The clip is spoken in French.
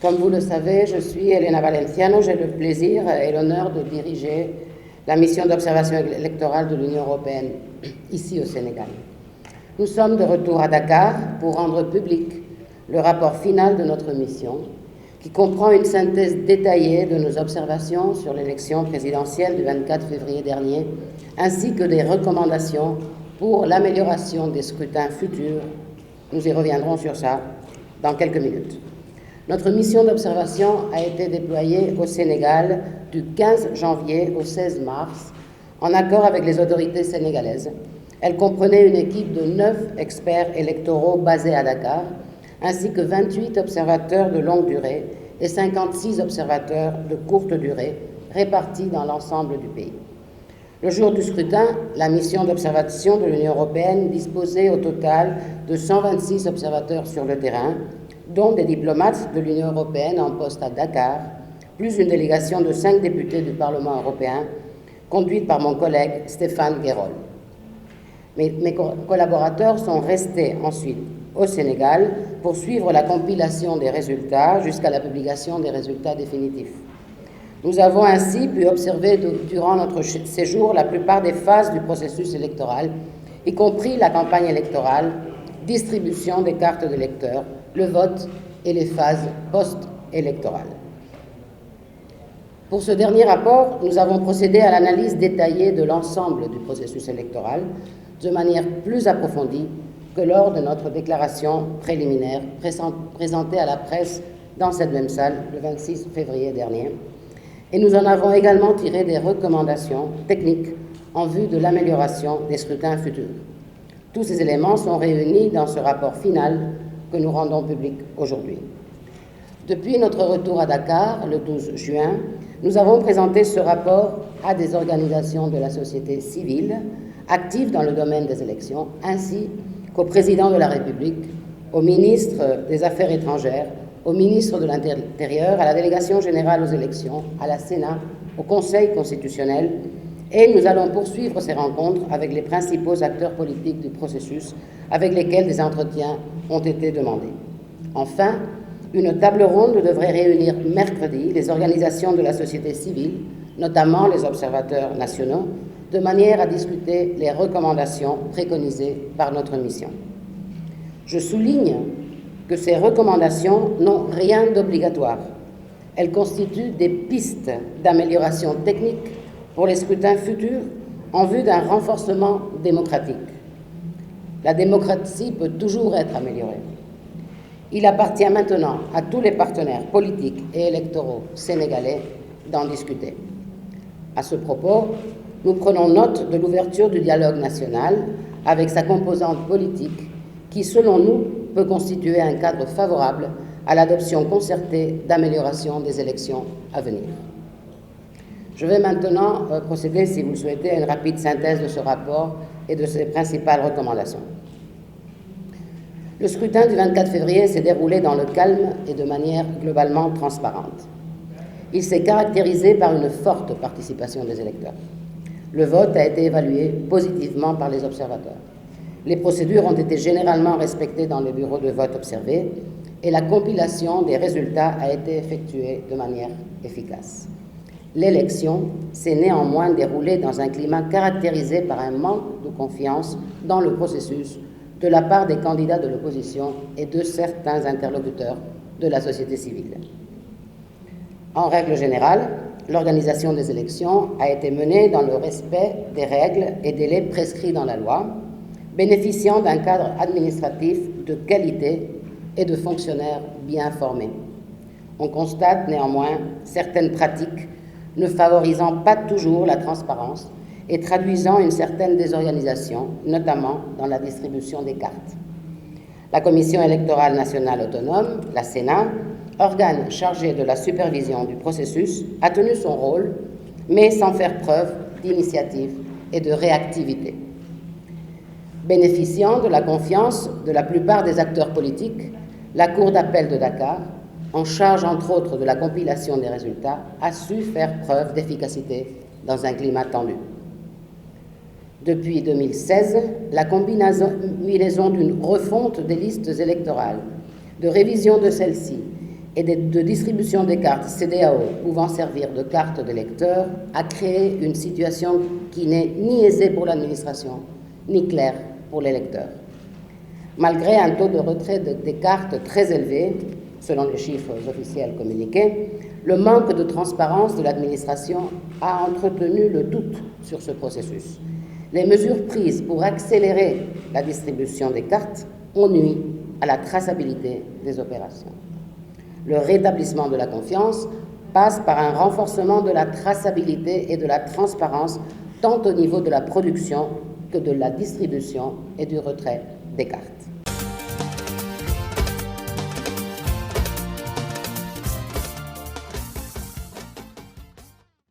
Comme vous le savez, je suis Elena Valenciano. J'ai le plaisir et l'honneur de diriger la mission d'observation électorale de l'Union européenne, ici au Sénégal. Nous sommes de retour à Dakar pour rendre public le rapport final de notre mission, qui comprend une synthèse détaillée de nos observations sur l'élection présidentielle du 24 février dernier, ainsi que des recommandations pour l'amélioration des scrutins futurs. Nous y reviendrons sur ça dans quelques minutes. Notre mission d'observation a été déployée au Sénégal du 15 janvier au 16 mars, en accord avec les autorités sénégalaises. Elle comprenait une équipe de 9 experts électoraux basés à Dakar, ainsi que 28 observateurs de longue durée et 56 observateurs de courte durée, répartis dans l'ensemble du pays. Le jour du scrutin, la mission d'observation de l'Union européenne disposait au total de 126 observateurs sur le terrain, dont des diplomates de l'Union européenne en poste à Dakar, plus une délégation de 5 députés du Parlement européen, conduite par mon collègue Stéphane Guérol. Mes collaborateurs sont restés ensuite au Sénégal pour suivre la compilation des résultats jusqu'à la publication des résultats définitifs. Nous avons ainsi pu observer durant notre séjour la plupart des phases du processus électoral, y compris la campagne électorale, distribution des cartes d'électeurs, le vote et les phases post-électorales. Pour ce dernier rapport, nous avons procédé à l'analyse détaillée de l'ensemble du processus électoral de manière plus approfondie que lors de notre déclaration préliminaire présentée à la presse dans cette même salle le 26 février dernier. Et nous en avons également tiré des recommandations techniques en vue de l'amélioration des scrutins futurs. Tous ces éléments sont réunis dans ce rapport final que nous rendons public aujourd'hui. Depuis notre retour à Dakar, le 12 juin, nous avons présenté ce rapport à des organisations de la société civile actives dans le domaine des élections, ainsi qu'au président de la République, au ministre des Affaires étrangères, au ministre de l'Intérieur, à la délégation générale aux élections, à la Sénat, au Conseil constitutionnel, et nous allons poursuivre ces rencontres avec les principaux acteurs politiques du processus avec lesquels des entretiens ont été demandés. Enfin, une table ronde devrait réunir mercredi les organisations de la société civile, notamment les observateurs nationaux, de manière à discuter les recommandations préconisées par notre mission. Je souligne que ces recommandations n'ont rien d'obligatoire. Elles constituent des pistes d'amélioration technique pour les scrutins futurs en vue d'un renforcement démocratique. La démocratie peut toujours être améliorée. Il appartient maintenant à tous les partenaires politiques et électoraux sénégalais d'en discuter. À ce propos, nous prenons note de l'ouverture du dialogue national avec sa composante politique qui, selon nous, peut constituer un cadre favorable à l'adoption concertée d'amélioration des élections à venir. Je vais maintenant procéder, si vous le souhaitez, à une rapide synthèse de ce rapport et de ses principales recommandations. Le scrutin du 24 février s'est déroulé dans le calme et de manière globalement transparente. Il s'est caractérisé par une forte participation des électeurs. Le vote a été évalué positivement par les observateurs. Les procédures ont été généralement respectées dans les bureaux de vote observés et la compilation des résultats a été effectuée de manière efficace. L'élection s'est néanmoins déroulée dans un climat caractérisé par un manque de confiance dans le processus de la part des candidats de l'opposition et de certains interlocuteurs de la société civile. En règle générale, l'organisation des élections a été menée dans le respect des règles et délais prescrits dans la loi, bénéficiant d'un cadre administratif de qualité et de fonctionnaires bien formés. On constate néanmoins certaines pratiques ne favorisant pas toujours la transparence et traduisant une certaine désorganisation, notamment dans la distribution des cartes. La Commission électorale nationale autonome, la Sénat, organe chargé de la supervision du processus, a tenu son rôle, mais sans faire preuve d'initiative et de réactivité. Bénéficiant de la confiance de la plupart des acteurs politiques, la Cour d'appel de Dakar, en charge entre autres de la compilation des résultats, a su faire preuve d'efficacité dans un climat tendu. Depuis 2016, la combinaison d'une refonte des listes électorales, de révision de celles-ci et de distribution des cartes CDAO pouvant servir de carte de lecteur a créé une situation qui n'est ni aisée pour l'administration, ni claire pour les lecteurs. Malgré un taux de retrait des cartes très élevé, selon les chiffres officiels communiqués, le manque de transparence de l'administration a entretenu le doute sur ce processus. Les mesures prises pour accélérer la distribution des cartes ont nui à la traçabilité des opérations. Le rétablissement de la confiance passe par un renforcement de la traçabilité et de la transparence, tant au niveau de la production que de la distribution et du retrait des cartes.